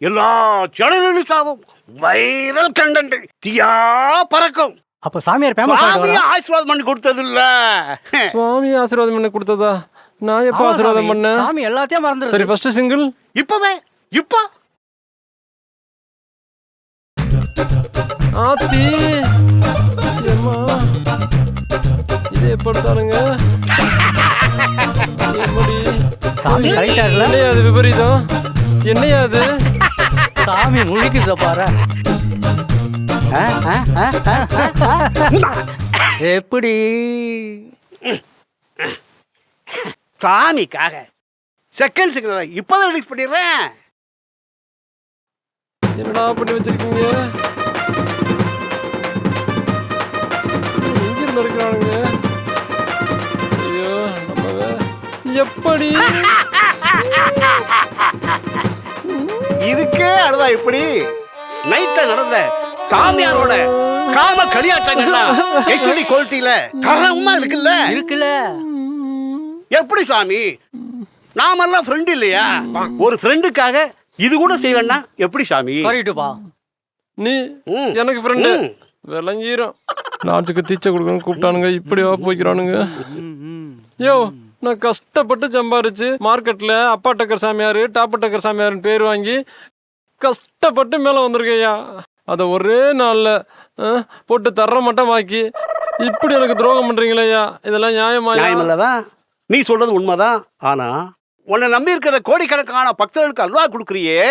எல்லா சேனலும் ரிலீஸ் ஆகும். வைரல் கண்டென்ட் தீயா பறக்கும். அப்ப சாமியார் ஃபேமஸ் சாமி ஆசீர்வாதம் பண்ணி கொடுத்தது இல்ல. சுவாமி ஆசீர்வாதம் பண்ணி கொடுத்ததா? நான் எப்ப ஆசீர்வாதம் பண்ணேன்? சாமி எல்லாத்தையும் மறந்துரு. சரி ஃபர்ஸ்ட் சிங்கிள் இப்பவே இப்போ ஆத்தி அம்மா இதே படுத்தானுங்க. சாமி கரெக்டா இல்ல? என்னையா அது விபரீதம்? என்னையா அது? சாமி முழிக்குது பாரு. எப்படி சாமிக்காக செகண்ட் சிக்னல் இப்பதான் ரிலீஸ் பண்ணிடுறேன். என்னடா பண்ணி வச்சிருக்கீங்க? எங்க இருந்து இருக்கிறானுங்க? ஐயோ நம்ம எப்படி இதுக்கே அழுதா இப்படி நைட்ல நடந்த சாமியாரோட காம களியாட்டங்கள்லாம் ஹெச்டி குவாலிட்டியில தரமா இருக்குல்ல. எப்படி சாமி நாமெல்லாம் ஃப்ரெண்ட் இல்லையா? ஒரு ஃப்ரெண்டுக்காக இது கூட செய்யலன்னா எப்படி சாமி? கரெக்ட்டுப்பா. நீ எனக்கு ஃப்ரெண்டு விளங்கிரும். லாட்ஜுக்கு தீச்சை கொடுக்கணும் கூப்பிட்டானுங்க, இப்படியா போய்க்கிறானுங்க. யோ நான் கஷ்டப்பட்டு சம்பாரிச்சு மார்க்கெட்ல அப்பா டக்கர் சாமியார் டாப்பா டக்கர் சாமியார்னு பேர் வாங்கி கஷ்டப்பட்டு மேலே வந்திருக்கையா. அதை ஒரே நாளில் போட்டு தர மட்டமாக்கி இப்படி எனக்கு துரோகம் பண்றீங்களேயா? இதெல்லாம் நியாயம் இல்லதான். நீ சொல்றது உண்மைதான். ஆனா உன்னை நம்பி இருக்கிற கோடிக்கணக்கான பக்தர்களுக்கு அல்வா கொடுக்குறியே,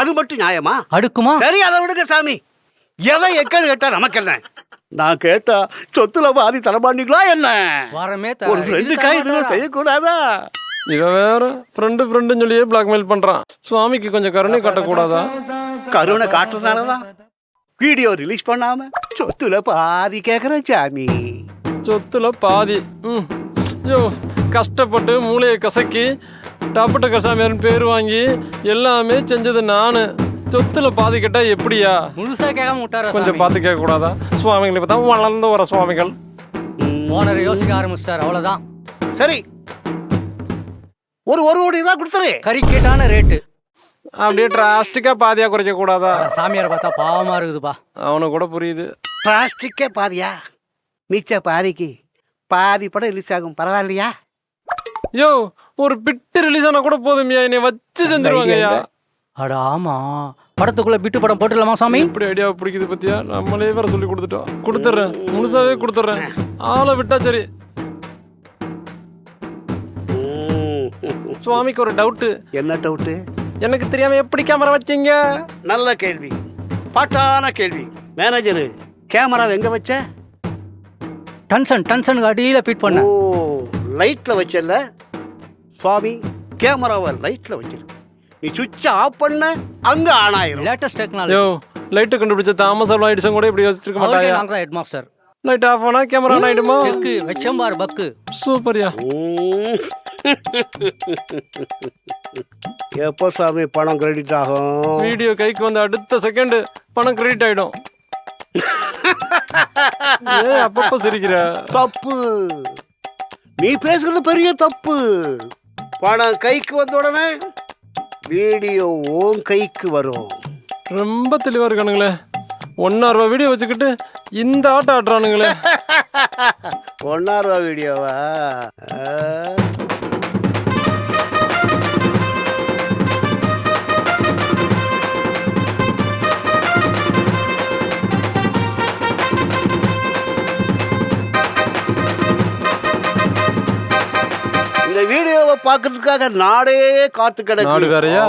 அது மட்டும் நியாயமா? அடுக்குமா? சரி அதை விடுங்க சாமி. எவன் எக்கன்னு கேட்டா நமக்கு என்ன? நான் கேட்டா சொத்துல பாதி தரமாட்டீங்களா என்ன? ஒரு ஃப்ரெண்டுக்காக இதுவும் செய்யக்கூடாதா? இவ வேற ஃப்ரெண்டுன்னு சொல்லியே பிளாக்மெயில் பண்றான். சுவாமிக்கு கொஞ்சம் கருணை காட்டக்கூடாதா? கருணை காட்டுறதுனாலதான் வீடியோ ரிலீஸ் பண்ணாம சொத்துல பாதி கேக்குறேன் சாமி. சொத்துல பாதி? யோ கஷ்டப்பட்டு மூளையை கசக்கி டாப்பா டக்கர் சாமியார்னு பேர் வாங்கி எல்லாமே செஞ்சது நானு. சொத்துல பாதி கேட்டா எப்படியா? முழுசா கேட்காம விட்டாரு. கொஞ்சம் பார்த்து கேட்க கூடாதா? சுவாமிகளை பார்த்தா வளர்ந்து வர சுவாமிகள். ஓனர் யோசிக்க ஆரம்பிச்சிட்டாரு, அவ்வளவுதான். சரி ஒரு கோடி தான் கொடுத்துரு. கறிக்கேட்டான ரேட்டு. அப்படியே டிராஸ்டிக்கா பாதியா குறைக்க கூடாதா? சாமியாரை பார்த்தா பாவமா இருக்குதுப்பா. அவனுக்கு கூட புரியுது. டிராஸ்டிக்கே பாதியா? மிச்ச பாதிக்கு பாதி படம் ரிலீஸ் ஆகும், பரவாயில்லையா? யோ ஒரு பிட்டு ரிலீஸ் ஆனா கூட போதுமையா, என்னை வச்சு செஞ்சிருவாங்கய்யா. அட ஆமா, படத்துக்குள்ள பிட்டு படம் போட்டுடலாமா சாமி? இப்படி ஐடியா பிடிக்குது பத்தியா? நம்மளே வேற சொல்லி கொடுத்துட்டோம். கொடுத்துட்றேன், முழுசாவே கொடுத்துட்றேன். ஆளை விட்டா சரி. சுவாமிக்கு ஒரு டவுட்டு. என்ன டவுட்டு? எனக்கு தெரியாம எப்படி கேமரா வச்சீங்க? நல்ல கேள்வி, பாட்டான கேள்வி. மேனேஜரு கேமரா எங்க வச்ச? டன்சன் அடியில ஃபிட் பண்ண. ஓ லைட்ல வச்சல. சுவாமி கேமராவை லைட்ல வச்சிரு. நீ சுவிட்ச் ஆஃப் பண்ண அங்க ஆன் ஆயிரும். Latest technology. யோ லைட் கண்டுபிடிச்ச தாமஸ் அல்வா எடிசன் கூட இப்படி வச்சிருக்க மாட்டாயா? நாங்க ஹெட் மாஸ்டர். லைட் ஆஃப் ஆனா கேமரா ஆன் ஆயிடுமா? பக்கு வெச்சம்பார் பக்கு. சூப்பர்யா. எப்போ சாமி பணம் கிரெடிட் ஆகும்? வீடியோ கைக்கு வந்து அடுத்த செகண்ட் பணம் கிரெடிட் ஆயிடும். அப்பப்ப சிரிக்கிற. தப்பு, நீ பேசுறது பெரிய தப்பு. பணம் கைக்கு வந்த உடனே வீடியோ ஓன் கைக்கு வரும். ரொம்ப தெளிவா இருக்கானுங்களே. 1,000 ரூபா வீடியோ வச்சுக்கிட்டு இந்த ஆட்டம் ஆடுறானுங்களே. 1,000 ரூபா வீடியோவா? இந்த வீடியோவை பார்க்கறதுக்காக நாடே காத்து கிடக்கு. நாடு வேறயா?